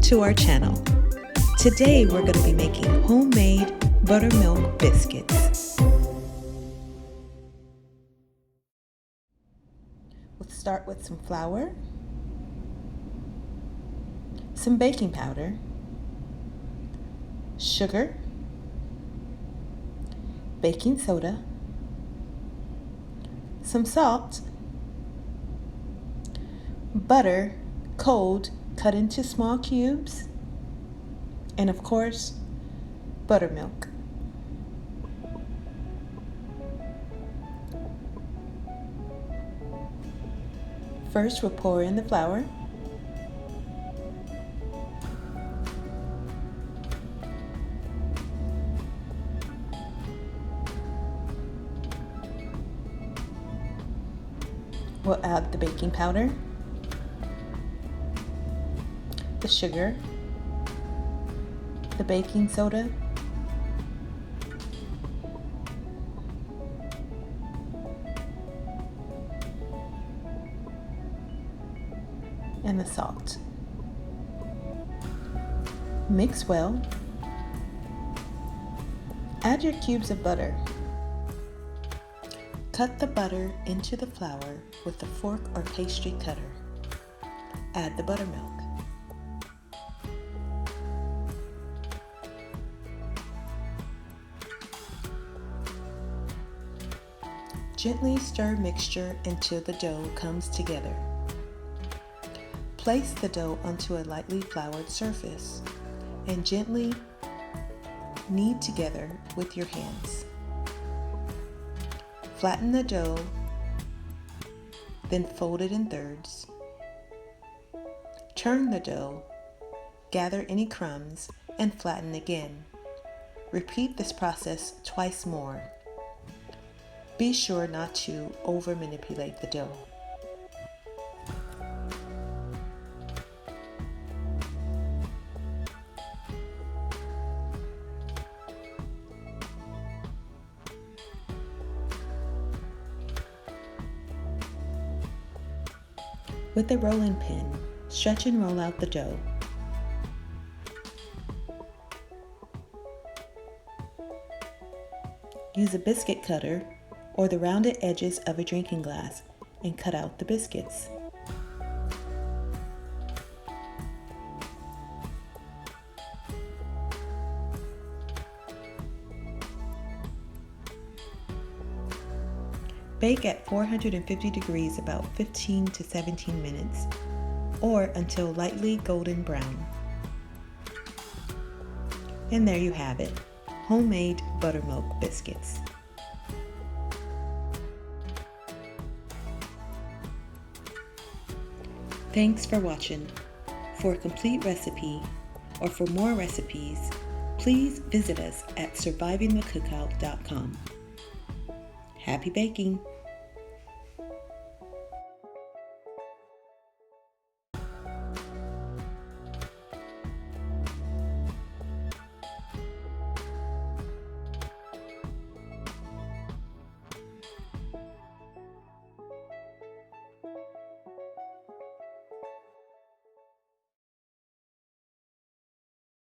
to our channel. Today we're going to be making homemade buttermilk biscuits. We'll start with some flour, some baking powder, sugar, baking soda, some salt, butter, cold, cut into small cubes, and of course, buttermilk. First, we'll pour in the flour. We'll add the baking powder, the sugar, the baking soda, and the salt. Mix well. Add your cubes of butter. Cut the butter into the flour with a fork or pastry cutter. Add the buttermilk. Gently stir mixture until the dough comes together. Place the dough onto a lightly floured surface and gently knead together with your hands. Flatten the dough, then fold it in thirds. Turn the dough, gather any crumbs, and flatten again. Repeat this process twice more. Be sure not to over manipulate the dough. With a rolling pin, stretch and roll out the dough. Use a biscuit cutter or the rounded edges of a drinking glass and cut out the biscuits. Bake at 450 degrees about 15 to 17 minutes, or until lightly golden brown. And there you have it, homemade buttermilk biscuits. Thanks for watching. For a complete recipe, or for more recipes, please visit us at survivingthecookout.com. Happy baking!